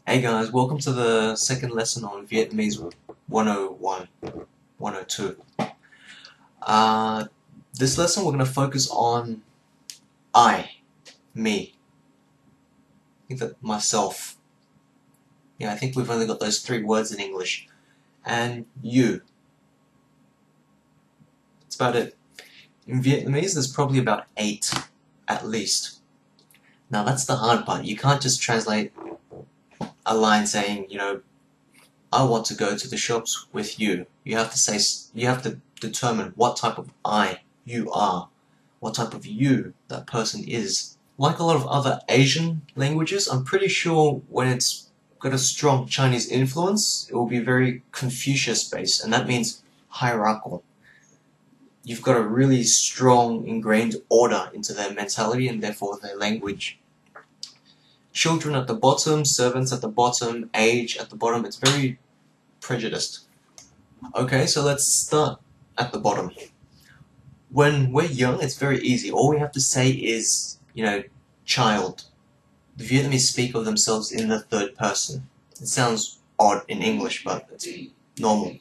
Hey guys, welcome to the second lesson on Vietnamese 101, 102. This lesson we're going to focus on I, me. I think that myself. Yeah, I think we've only got those three words in English. And you. That's about it. In Vietnamese there's probably about 8, at least. Now that's the hard part. You can't just translate a line saying, I want to go to the shops with you. You have to determine what type of I you are, what type of you that person is. Like a lot of other Asian languages, I'm pretty sure when it's got a strong Chinese influence, it will be very Confucius-based, and that means hierarchical. You've got a really strong ingrained order into their mentality and therefore their language. Children at the bottom, servants at the bottom, age at the bottom. It's very prejudiced. Okay, so let's start at the bottom. When we're young, it's very easy. All we have to say is, child. The Vietnamese speak of themselves in the third person. It sounds odd in English, but it's normal.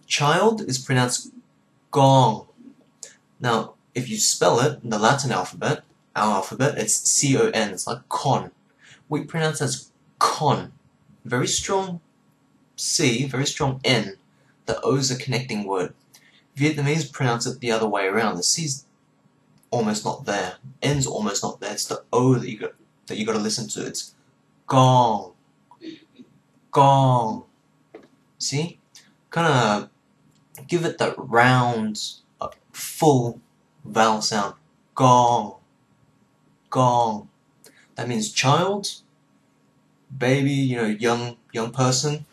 Child is pronounced gong. Now, if you spell it in the Latin alphabet, our alphabet, it's C-O-N, it's like con. We pronounce it as con. Very strong C, very strong N. The O is a connecting word. Vietnamese pronounce it the other way around. The C's almost not there. N's almost not there. It's the O that you got to listen to. It's gong. Gong. See? Kind of give it that round, full vowel sound. Gong. Gong. That means child, baby, young person.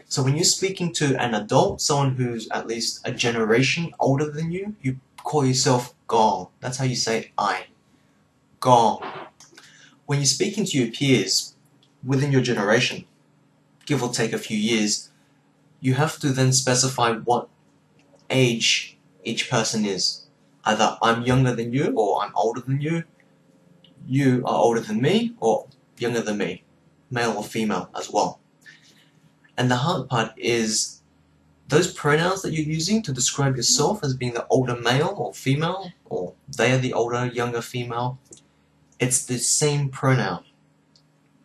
So when you're speaking to an adult, someone who's at least a generation older than you, you call yourself gong. That's how you say I. Gong. When you're speaking to your peers within your generation, give or take a few years, you have to then specify what age each person is. Either I'm younger than you, or I'm older than you. You are older than me, or younger than me, male or female as well. And the hard part is those pronouns that you're using to describe yourself as being the older male or female, or they are the older, younger female, it's the same pronoun.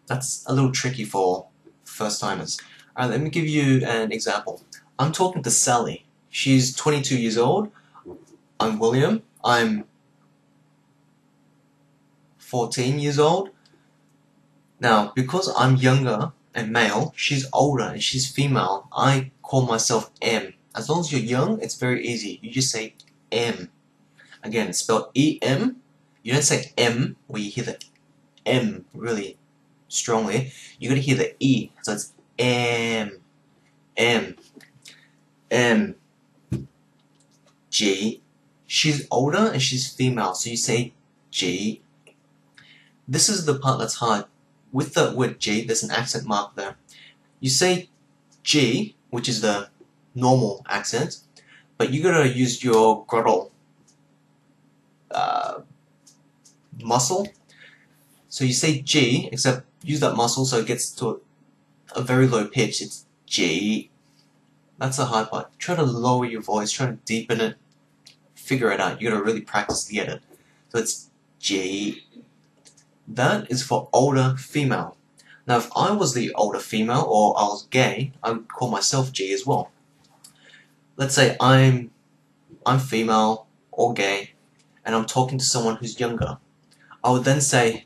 That's a little tricky for first-timers. Alright, let me give you an example. I'm talking to Sally. She's 22 years old. I'm William. I'm 14 years old. Now, because I'm younger and male, she's older and she's female, I call myself M. As long as you're young, it's very easy. You just say M. Again, it's spelled E-M. You don't say M where you hear the M really strongly. You gotta hear the E. So it's M. M. M. G. She's older and she's female, so you say G. This is the part that's hard. With the word G, there's an accent mark there. You say G, which is the normal accent, but you gotta use your glottal muscle. So you say G, except use that muscle so it gets to a very low pitch. It's G. That's the hard part. Try to lower your voice, try to deepen it, figure it out. You gotta really practice to get it. So it's G. That is for older female. Now if I was the older female, or I was gay, I would call myself G as well. Let's say I'm female or gay, and I'm talking to someone who's younger. I would then say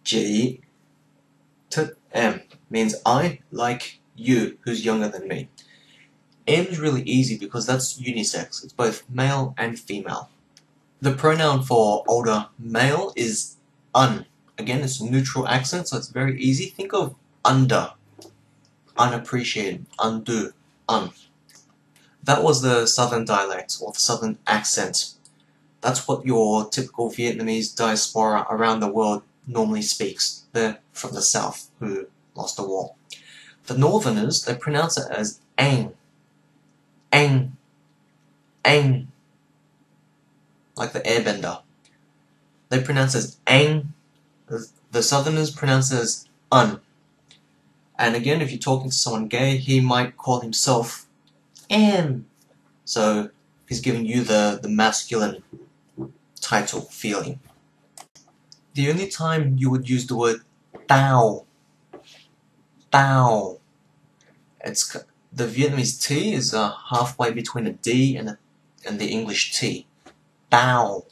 G to M, means I like you who's younger than me. M is really easy because that's unisex. It's both male and female. The pronoun for older male is un. Again, it's a neutral accent, so it's very easy. Think of under, unappreciated, undo, un. That was the southern dialect, or the southern accent. That's what your typical Vietnamese diaspora around the world normally speaks. They're from the south, who lost the war. The northerners, they pronounce it as ang. Ang. Ang. Like the airbender. They pronounce it as ang. The southerners pronounce it as un. And again, if you're talking to someone gay, he might call himself am. So he's giving you the masculine title feeling. The only time you would use the word tao, it's the Vietnamese T is halfway between a D and the English T. Tao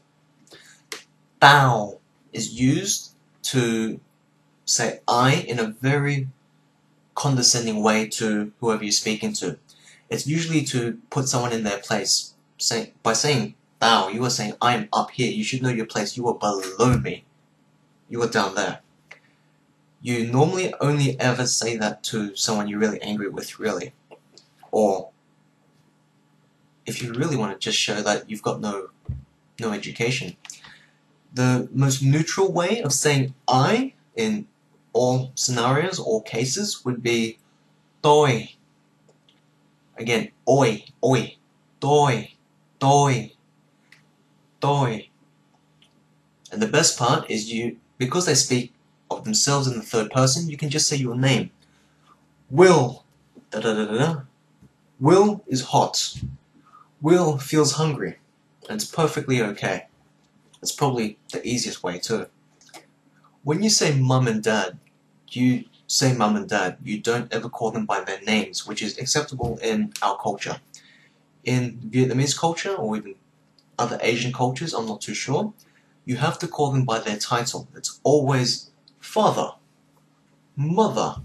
is used to say I in a very condescending way to whoever you're speaking to. It's usually to put someone in their place. By saying tao, you are saying I am up here. You should know your place. You are below me. You are down there. You normally only ever say that to someone you're really angry with, really. Or if you really want to just show that you've got no education. The most neutral way of saying I in all scenarios or cases would be tôi. Again, oi, tôi. And the best part is because they speak of themselves in the third person, you can just say your name. Will, da da da da da. Will is hot. Will feels hungry. And it's perfectly okay. It's probably the easiest way too. When you say mum and dad, you say mum and dad. You don't ever call them by their names, which is acceptable in our culture. In Vietnamese culture, or even other Asian cultures, I'm not too sure, you have to call them by their title. It's always father, mother,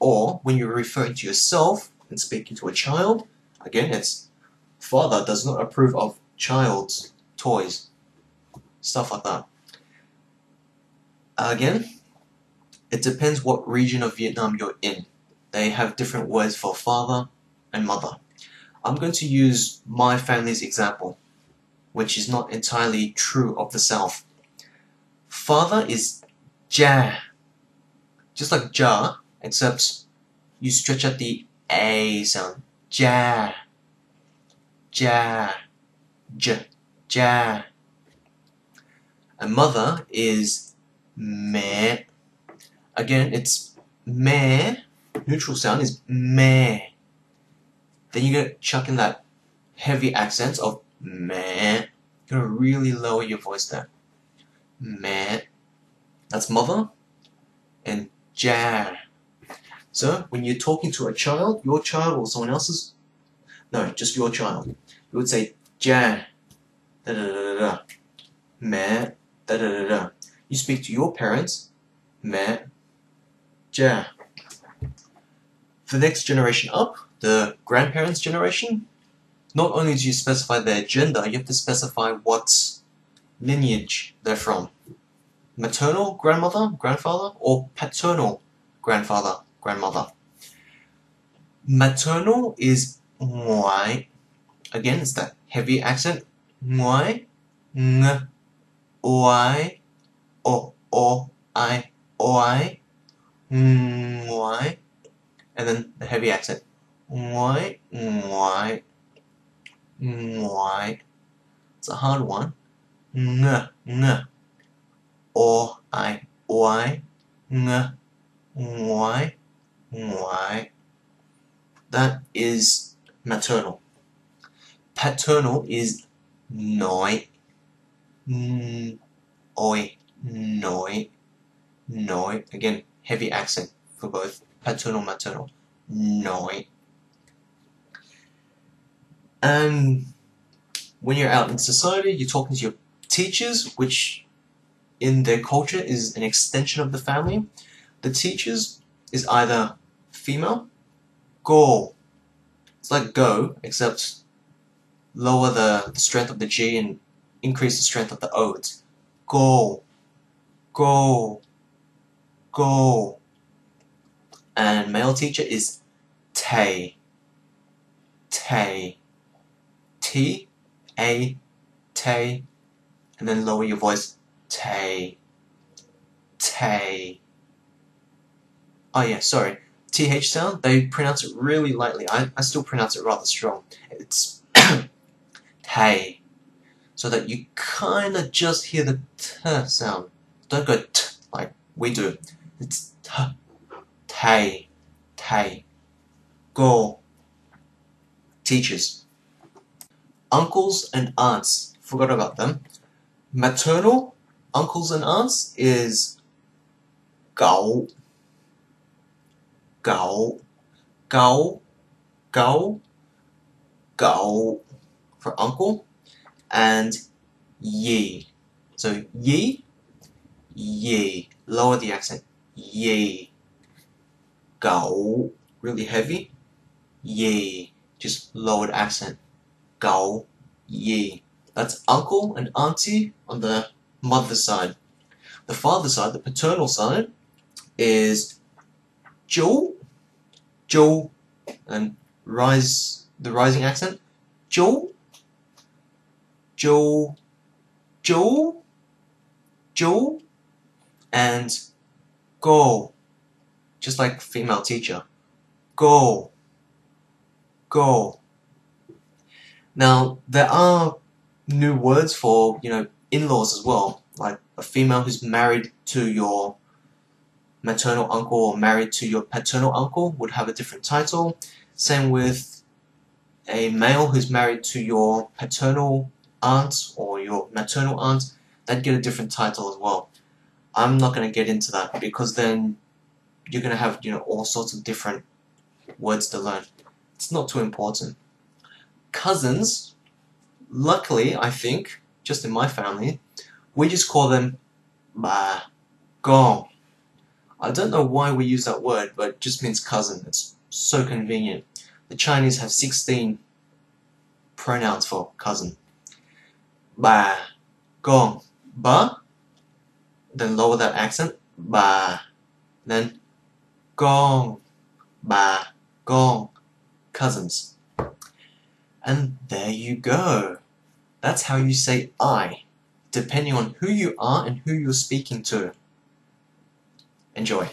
or when you're referring to yourself and speaking to a child, again, it's father does not approve of child's toys, stuff like that. Again, it depends what region of Vietnam you're in. They have different words for father and mother. I'm going to use my family's example, which is not entirely true of the South. Father is ja, just like ja, except you stretch out the A sound. Ja, ja, j, ja. And mother is mẹ. Again, it's mẹ. Neutral sound is mẹ. Then you gotta chuck in that heavy accent of mẹ. You're gonna really lower your voice there. Mẹ. That's mother. And ja. So when you're talking to a child, your child or someone else's, no, just your child, you would say ja, da da da da da, mẹ, da da da da. You speak to your parents, mẹ, ja. For the next generation up, the grandparents' generation, not only do you specify their gender, you have to specify what lineage they're from. Maternal grandmother, grandfather, or paternal grandfather, grandmother. Maternal is ngoại. Again, it's that heavy accent. Ngoại, ng, oai, o, I, oai, ngoại. And then the heavy accent. Ngoại, ngoại, ngoại. It's a hard one. Ng, oai, oai, ng, ngoại, ngoại. That is maternal. Paternal is nội, oi, nội, nội. Again, heavy accent for both paternal, maternal. Nội. And when you're out in society, you're talking to your teachers, which in their culture is an extension of the family. The teachers is either female, go. It's like go, except lower the strength of the G and increase the strength of the O. It's go, go, go. And male teacher is tay, tay, T-A, tay, and then lower your voice, tay, tay. Oh yeah, sorry. TH sound, they pronounce it really lightly. I still pronounce it rather strong. It's tay. So that you kind of just hear the t sound. Don't go t like we do. It's t, tay, thầy. Cô, teachers. Uncles and aunts, forgot about them. Maternal uncles and aunts is cậu, cậu, cậu, cậu, cậu for uncle, and ye. So ye, ye, lower the accent, ye. Cậu, really heavy, ye, just lowered accent, cậu, ye. That's uncle and auntie on the mother's side. The father's side, the paternal side, is chú, chú, and the rising accent, chú, chú, chú, chú, and go, just like female teacher, go, go. Now, there are new words for, in-laws as well, like a female who's married to your maternal uncle or married to your paternal uncle would have a different title. Same with a male who's married to your paternal aunt or your maternal aunt, they'd get a different title as well. I'm not going to get into that because then you're going to have all sorts of different words to learn. It's not too important. Cousins, luckily I think, just in my family, we just call them ba, gong. I don't know why we use that word, but it just means cousin. It's so convenient. The Chinese have 16 pronouns for cousin. Ba, gong, ba, then lower that accent, ba, then gong, ba, gong, cousins. And there you go. That's how you say I, depending on who you are and who you're speaking to. Enjoy.